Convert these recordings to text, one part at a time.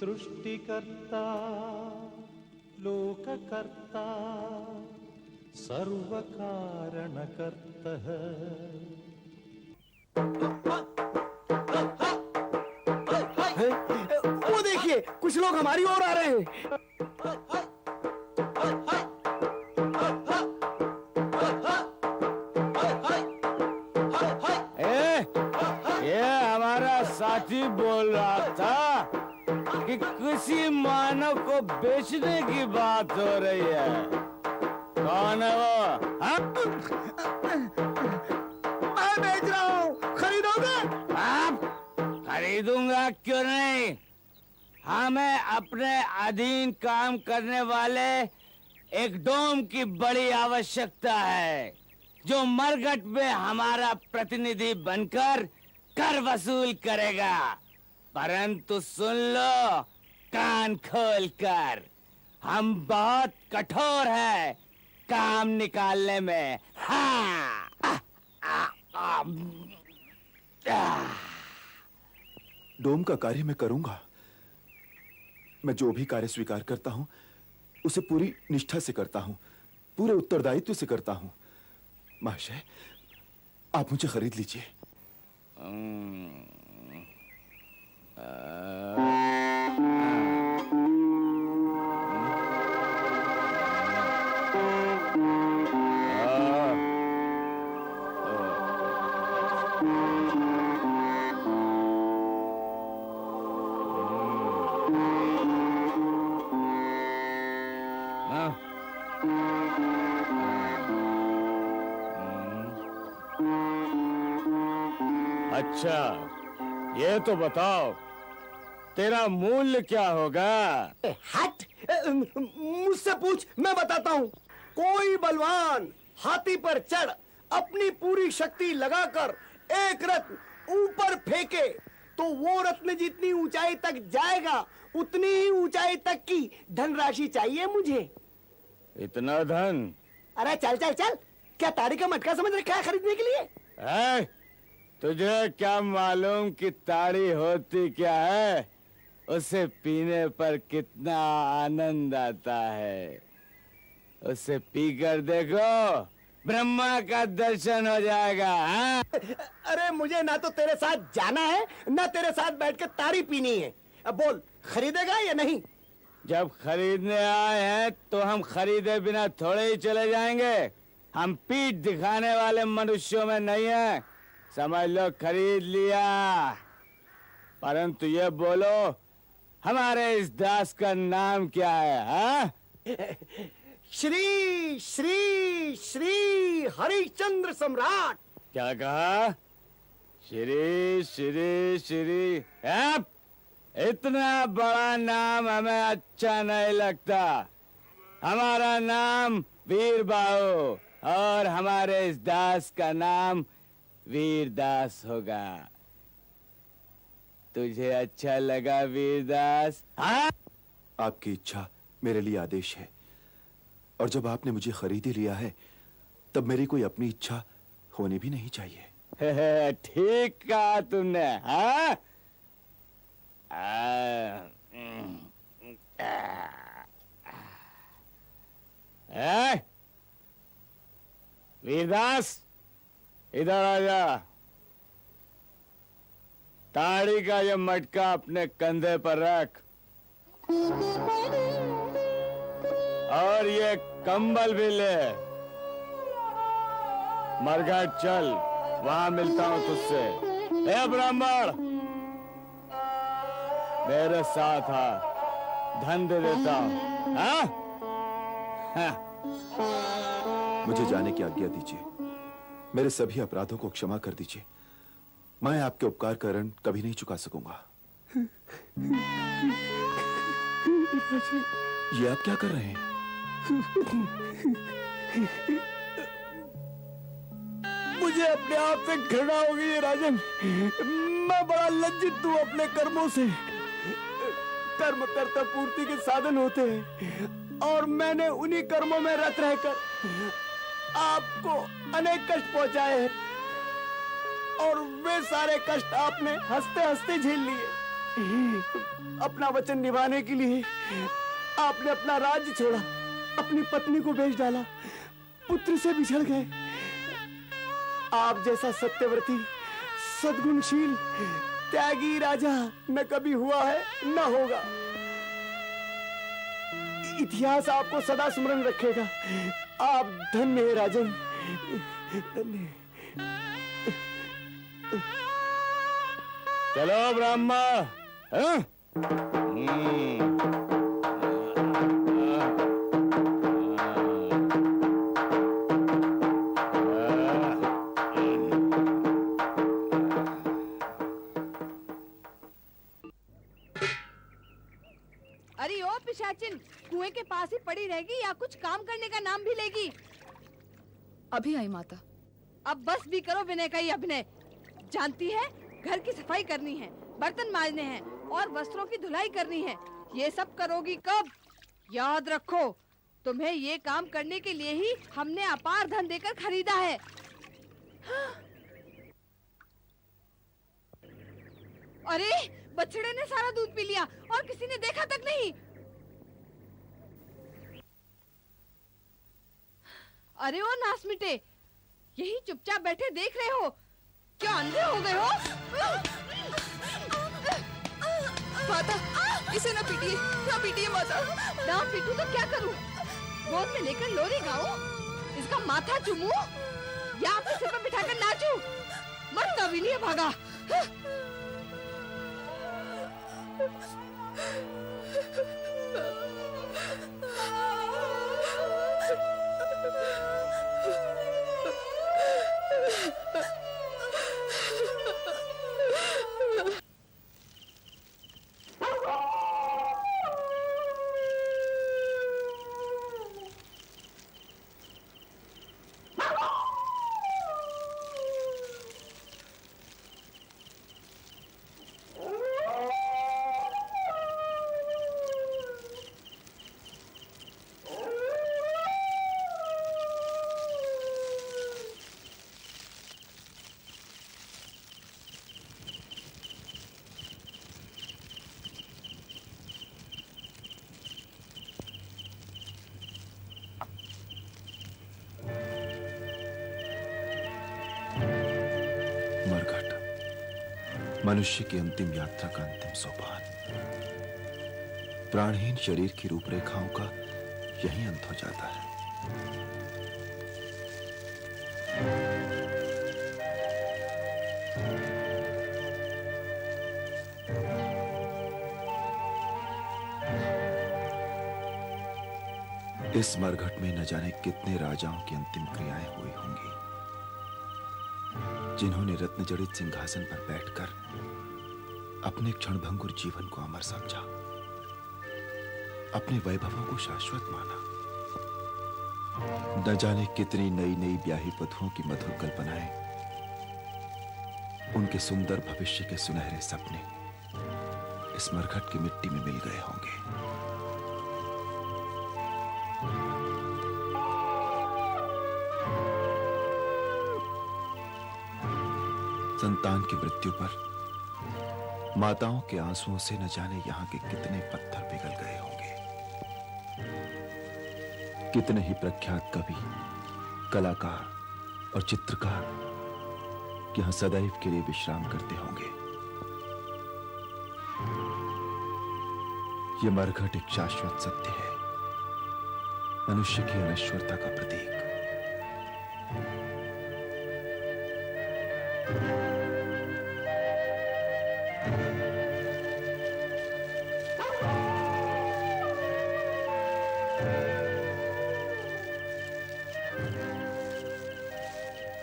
सृष्टिकर्ता लोककर्ता सर्वकारणकर्तः। वो देखिए, कुछ लोग हमारी ओर आ रहे हैं। ये हमारा साथी बोल रहा था कि किसी मानव को बेचने की बात हो रही है। कौन है वो? हाँ? मैं बेच रहा हूँ, खरीदोगे? आप? खरीदूंगा क्यों नहीं? हमें अपने अधीन काम करने वाले एक डोम की बड़ी आवश्यकता है, जो मरघट में हमारा प्रतिनिधि बनकर कर वसूल करेगा। परंतु सुन लो कान खोल कर, हम बहुत कठोर हैं काम निकालने में। हाँ। डोम का कार्य मैं करूंगा। मैं जो भी कार्य स्वीकार करता हूं उसे पूरी निष्ठा से करता हूं, पूरे उत्तरदायित्व से करता हूं। महाशय, आप मुझे खरीद लीजिए। अच्छा, ये तो बताओ तेरा मूल्य क्या होगा? हट, मुझसे पूछ, मैं बताता हूँ। कोई बलवान हाथी पर चढ़ अपनी पूरी शक्ति लगाकर एक रत्न ऊपर फेंके तो वो रत्न जितनी ऊंचाई तक जाएगा उतनी ही ऊंचाई तक की धनराशि चाहिए मुझे। इतना धन? अरे चल चल चल, क्या ताड़ी का मटका समझ रखा है खरीदने के लिए? तुझे क्या मालूम कि ताड़ी होती क्या है? उसे पीने पर कितना आनंद आता है। उसे पीकर देखो, ब्रह्मा का दर्शन हो जाएगा। हाँ? अरे मुझे ना तो तेरे साथ जाना है ना तेरे साथ बैठकर ताड़ी पीनी है। अब बोल, खरीदेगा या नहीं? जब खरीदने आए हैं तो हम खरीदे बिना थोड़े ही चले जाएंगे। हम पीठ दिखाने वाले मनुष्यों में नहीं है। समझ लो खरीद लिया। परंतु ये बोलो, हमारे इस दास का नाम क्या है? हाँ? श्री श्री श्री हरिश्चंद्र सम्राट। क्या कहा? श्री श्री श्री? इतना बड़ा नाम हमें अच्छा नहीं लगता। हमारा नाम वीरबाहु और हमारे इस दास का नाम वीरदास होगा। तुझे अच्छा लगा वीरदास? हाँ? आपकी इच्छा मेरे लिए आदेश है, और जब आपने मुझे खरीद ही लिया है तब मेरी कोई अपनी इच्छा होनी भी नहीं चाहिए। ठीक कहा तुमने। हाँ? वीरदास, इधर आ जा। ताड़ी का ये मटका अपने कंधे पर रख और ये कंबल भी ले। मरघट चल, वहां मिलता हूं तुझसे। ए ब्राह्मण, मेरे साथ आ, धन दे देता हूं। हाँ? मुझे जाने की आज्ञा दीजिए। मेरे सभी अपराधों को क्षमा कर दीजिए। मैं आपके उपकार का ऋण कभी नहीं चुका सकूंगा। ये आप क्या कर रहे हैं? मुझे अपने आप से घृणा हो गई है राजन। मैं बड़ा लज्जित हूँ अपने कर्मों से। कर्म कर्ता पूर्ति के साधन होते हैं और मैंने उन्हीं कर्मों में रत रहकर आपको अनेक कष्ट पहुंचाए हैं और वे सारे कष्ट आपने हंसते हंसते झेल लिए। अपना वचन निभाने के लिए आपने अपना राज्य छोड़ा, अपनी पत्नी को बेच डाला, पुत्र से बिछड़ गए। आप जैसा सत्यव्रती, सद्गुणशील, त्यागी राजा न कभी हुआ है, न होगा। इतिहास आपको सदा स्मरण रखेगा। आप धन्य है राजन, धन्य। चलो ब्रह्मा, हाँ? अरे ओ पिशाचिन, कुएं के पास ही पड़ी रहेगी या कुछ काम करने का नाम भी लेगी? अभी आई माता। अब बस भी करो विनय का ही अभिनय। जानती है, घर की सफाई करनी है, बर्तन मांजने हैं और वस्त्रों की धुलाई करनी है। ये सब करोगी कब? याद रखो, तुम्हें ये काम करने के लिए ही हमने अपार धन देकर खरीदा है। अरे बछड़े ने सारा दूध पी लिया और किसी ने देखा तक नहीं। अरे ओ नास मिटे, यही चुपचाप बैठे देख रहे हो? क्या अंधे हो गए हो? माता, इसे न पीटिए, न पीटिए माता। ना पीटू तो क्या करूं? गोद में लेकर लोरी गाऊं? इसका माथा चूमूं? या अपने सिर पर बिठाकर नाचूं? मत कविलिए भागा। मनुष्य की अंतिम यात्रा का अंतिम सोपान, प्राणहीन शरीर की रूपरेखाओं का यही अंत हो जाता है। इस मरघट में न जाने कितने राजाओं की अंतिम क्रियाएं हुई होंगी, जिन्होंने रत्न जड़ित सिंहासन पर बैठकर अपने क्षणभंगुर जीवन को अमर समझा, अपने वैभवों को शाश्वत माना। न जाने कितनी नई नई ब्याही वधुओं की मधुर कल्पनाएं, उनके सुंदर भविष्य के सुनहरे सपने इस मरघट की मिट्टी में मिल गए होंगे। संतान की मृत्यु पर माताओं के आंसुओं से न जाने यहां के कितने पत्थर पिघल गए होंगे। कितने ही प्रख्यात कवि, कलाकार और चित्रकार यहां सदैव के लिए विश्राम करते होंगे। यह मरघट एक शाश्वत सत्य है, मनुष्य की अनश्वरता का प्रतीक।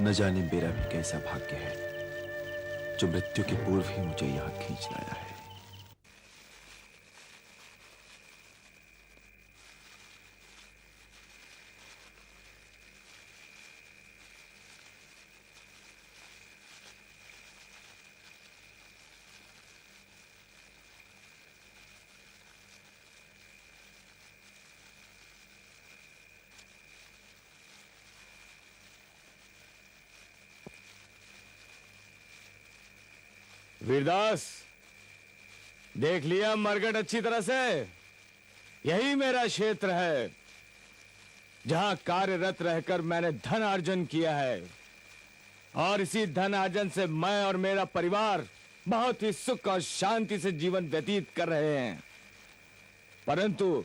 न जाने मेरा भी कैसा भाग्य है जो मृत्यु के पूर्व ही मुझे यहां खींच लाया है। वीरदास, देख लिया मरकट अच्छी तरह से? यही मेरा क्षेत्र है, जहां कार्यरत रहकर मैंने धन अर्जन किया है, और इसी धन अर्जन से मैं और मेरा परिवार बहुत ही सुख और शांति से जीवन व्यतीत कर रहे हैं। परंतु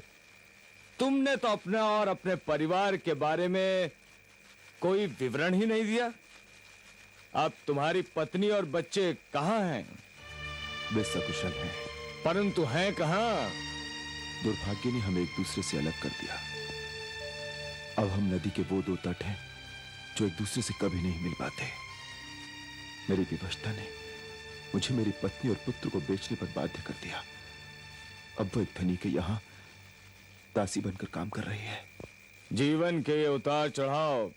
तुमने तो अपने और अपने परिवार के बारे में कोई विवरण ही नहीं दिया। अब तुम्हारी पत्नी और बच्चे कहाँ हैं? वे सकुशल हैं, परंतु हैं कहाँ? दुर्भाग्य ने हमें एक दूसरे से अलग कर दिया। अब हम नदी के वो दो तट हैं जो एक दूसरे से कभी नहीं मिल पाते। मेरी विवशता ने मुझे मेरी पत्नी और पुत्र को बेचने पर बाध्य कर दिया। अब वो एक धनी के यहां दासी बनकर काम कर रही है। जीवन के ये उतार चढ़ाव,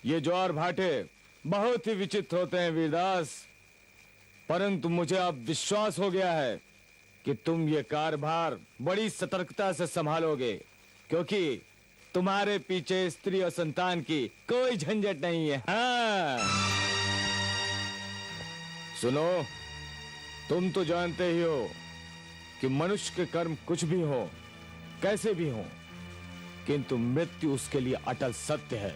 ये ज्वार भाटे बहुत ही विचित्र होते हैं वीरदास, परंतु मुझे अब विश्वास हो गया है कि तुम ये कार्यभार बड़ी सतर्कता से संभालोगे, क्योंकि तुम्हारे पीछे स्त्री और संतान की कोई झंझट नहीं है। हाँ। सुनो, तुम तो जानते ही हो कि मनुष्य के कर्म कुछ भी हो, कैसे भी हो, किंतु मृत्यु उसके लिए अटल सत्य है।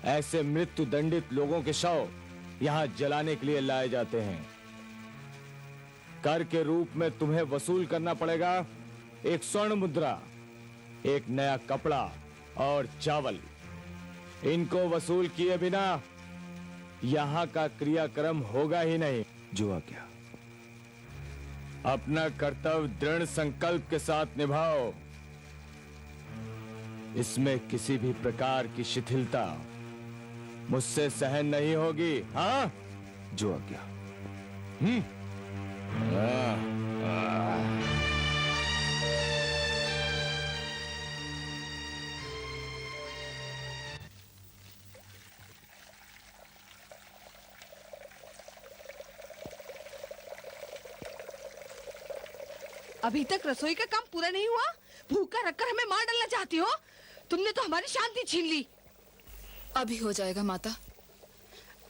ऐसे मृत्यु दंडित लोगों के शव यहां जलाने के लिए लाए जाते हैं। कर के रूप में तुम्हें वसूल करना पड़ेगा एक स्वर्ण मुद्रा, एक नया कपड़ा और चावल। इनको वसूल किए बिना यहां का क्रियाक्रम होगा ही नहीं। जो आ गया। अपना कर्तव्य दृढ़ संकल्प के साथ निभाओ। इसमें किसी भी प्रकार की शिथिलता मुझसे सहन नहीं होगी। हाँ, जो आ गया। अभी तक रसोई का काम पूरा नहीं हुआ? भूखा रखकर हमें मार डालना चाहती हो? तुमने तो हमारी शांति छीन ली। अभी हो जाएगा माता।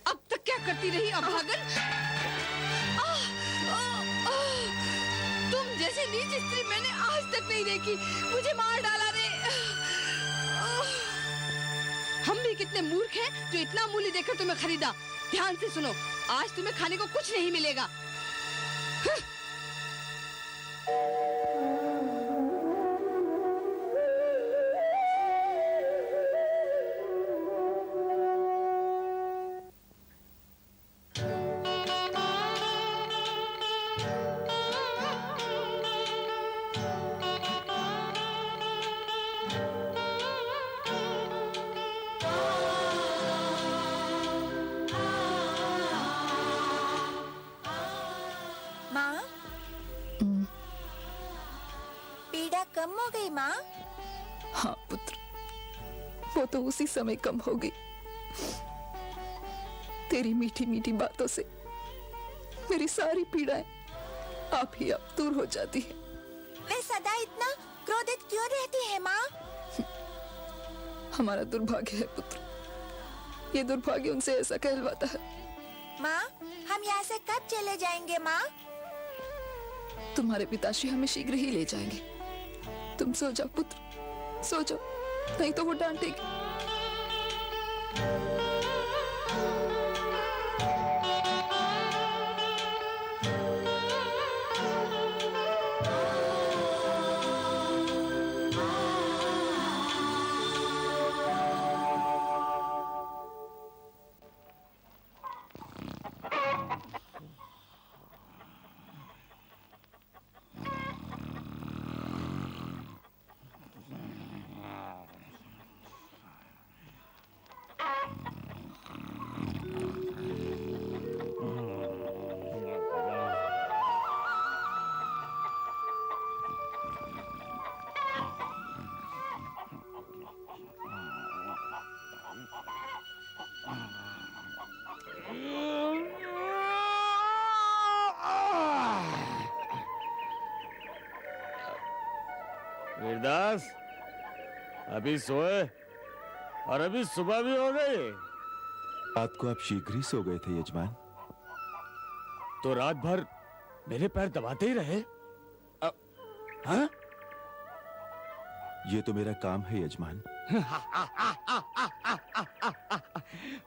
अब तक क्या करती रही अभागन? तुम जैसे नीच स्त्री मैंने आज तक नहीं देखी। मुझे मार डाला रे। हम भी कितने मूर्ख हैं जो इतना मूल्य देकर तुम्हें खरीदा। ध्यान से सुनो, आज तुम्हें खाने को कुछ नहीं मिलेगा। माँ, पीड़ा कम हो गई माँ? हाँ पुत्र, वो तो उसी समय कम हो गई। तेरी मीठी मीठी बातों से मेरी सारी पीड़ाएं आप ही आप दूर हो जाती है। वे सदा इतना क्रोधित क्यों रहती है माँ? हमारा दुर्भाग्य है पुत्र, ये दुर्भाग्य उनसे ऐसा कहलवाता है। माँ, हम यहाँ से कब चले जाएंगे माँ? तुम्हारे पिताश्री हमें शीघ्र ही ले जाएंगे। तुम सो जाओ पुत्र, सो जाओ, नहीं तो वो डांटेगी। वीरदास, अभी सोए और अभी सुबह भी हो गई। रात को आप शीघ्र ही सो गए थे यजमान। तो रात भर मेरे पैर दबाते ही रहे। हाँ? ये तो मेरा काम है यजमान।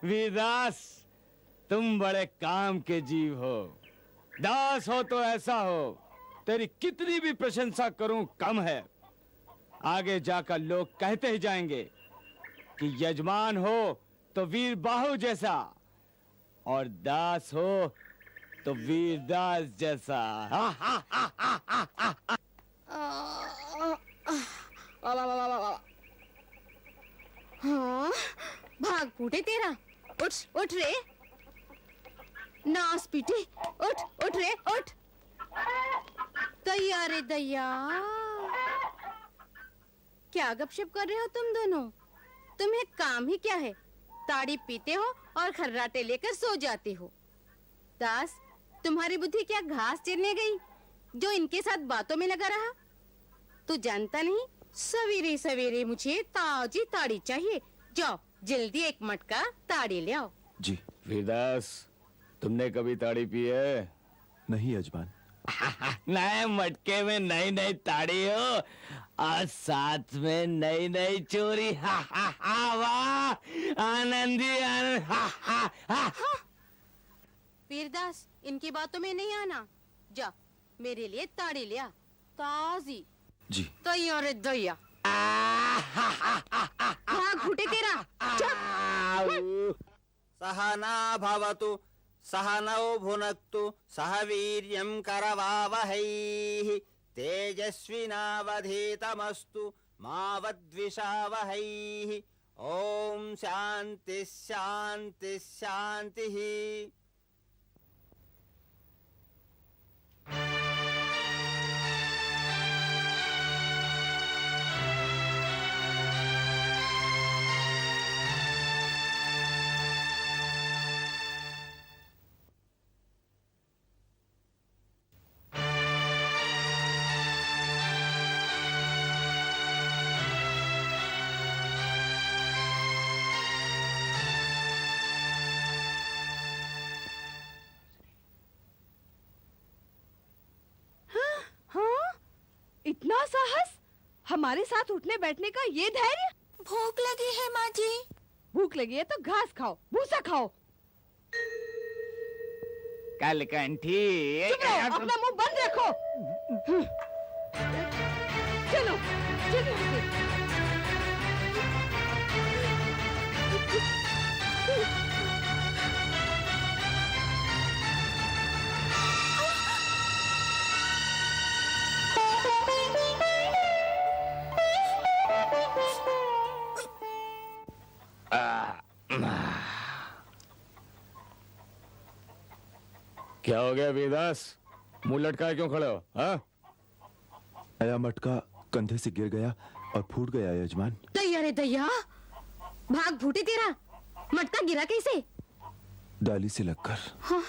वीरदास, तुम बड़े काम के जीव हो। दास हो तो ऐसा हो, तेरी कितनी भी प्रशंसा करूं कम है। आगे जाकर लोग कहते ही जाएंगे कि यजमान हो तो वीर बाहु जैसा, और दास हो तो वीरदास जैसा। हाँ, भाग फूटे तेरा। उठ उठ रे, नास पीटे, उठ उठ रे उठ। दैया रे दैया, क्या गपशप कर रहे हो तुम दोनों? तुम्हें काम ही क्या है? ताड़ी पीते हो और खर्राटे लेकर सो जाते हो। दास, तुम्हारी बुद्धि क्या घास चरने गई जो इनके साथ बातों में लगा रहा? तू जानता नहीं, सवेरे सवेरे मुझे ताजी ताड़ी चाहिए। जाओ जल्दी एक मटका ताड़ी ले आओ। जी। वीरदास, तुमने कभी ताड़ी पी है? नहीं यजमान। नए मटके में नई नई ताड़ी हो और साथ में नई नई चोरी। हा हा हा, वाह आनंदी आनंद। हा हा हा। वीरदास, इनकी बातों में नहीं आना। जा मेरे लिए ताड़ी ले आ, ताजी। जी। दैया रे दैया, भाग फूटे तेरा। सहना भवतु सहनौ भुनक्तु सह वीर्यं करवावहै तेजस्विनावधीतमस्तु मा वद्विषावहै। ओम शांति शांति शांति। इतना साहस, हमारे साथ उठने बैठने का ये धैर्य। भूख लगी है माँ जी। भूख लगी है तो घास खाओ, भूसा खाओ। कलकंठी, चुप रहो, अपना मुंह बंद रखो। चलो चलो यहाँ से। क्या हो गया वीरदास? मुंह लटकाए क्यों खड़े हो? हाँ? नया मटका कंधे से गिर गया और फूट गया यजमान। दैया रे दैया, भाग फूटे तेरा। मटका गिरा कैसे? डाली से लगकर। हाँ,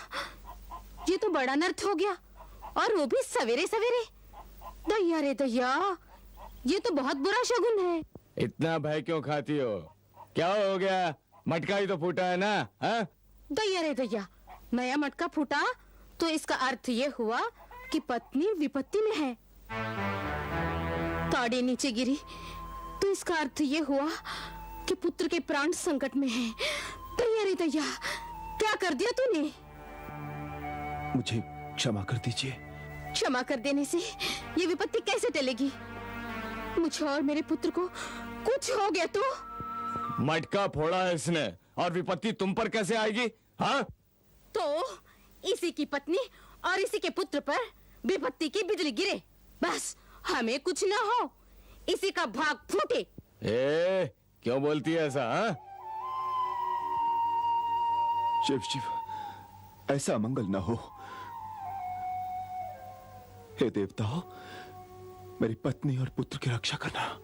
ये तो बड़ा अनर्थ हो गया, और वो भी सवेरे सवेरे। दैया रे दैया, ये तो बहुत बुरा शगुन है। इतना भय क्यों खाती हो? क्या हो गया? मटका ही तो फूटा है ना? हाँ? दैया रे दैया, नया मटका फूटा तो इसका अर्थ ये हुआ कि पत्नी विपत्ति में है। ताड़ी नीचे गिरी तो इसका अर्थ ये हुआ कि पुत्र के प्राण संकट में हैं। दैया रे दैया, क्या कर दिया तूने? मुझे क्षमा कर दीजिए। क्षमा कर देने से ये विपत्ति कैसे टलेगी? मुझे और मेरे पुत्र को कुछ हो गया तो? मटका फोड़ा है इसने और विपत्ति तुम पर कैसे आएगी? हाँ? तो इसी की पत्नी और इसी के पुत्र पर विपत्ति की बिजली गिरे, बस हमें कुछ न हो, इसी का भाग फूटे। क्यों बोलती है ऐसा? हाँ? शिव शिव, ऐसा मंगल न हो। हे देवताओं, मेरी पत्नी और पुत्र की रक्षा करना।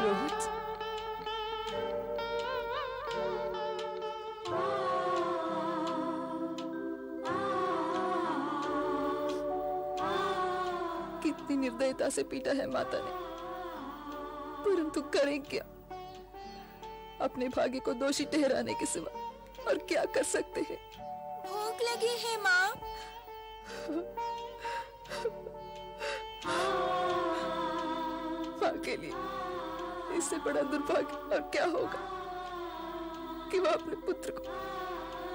रोहित, क्रूरता से पीटा है माता ने, परंतु करें क्या? अपने भाग्य को दोषी ठहराने के सिवा और क्या कर सकते हैं? भूख लगी है माँ। माँ के लिए इससे बड़ा दुर्भाग्य और क्या होगा कि वह अपने पुत्र को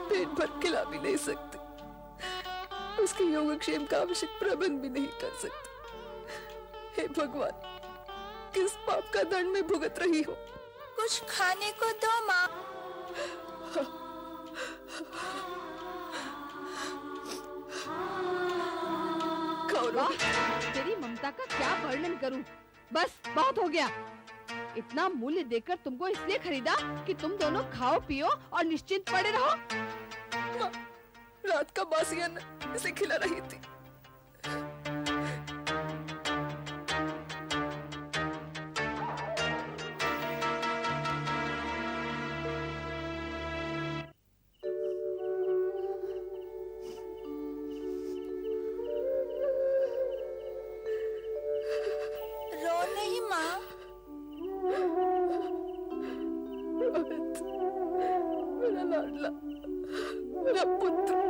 पेट भर खिला भी नहीं सकती, उसके योगक्षेम का आवश्यक प्रबंध भी नहीं कर सकती। हे भगवान, किस पाप का दंड में भुगत रही हो? कुछ खाने को दो माँ। वाह, तेरी ममता का क्या वर्णन करूं? बस बहुत हो गया। इतना मूल्य देकर तुमको इसलिए खरीदा कि तुम दोनों खाओ पियो और निश्चिंत पड़े रहो। माँ, रात का बासी अन्न इसे खिला रही थी। रो नहीं माँ। रोहित, मेरा लाडला, मेरा पुत्र।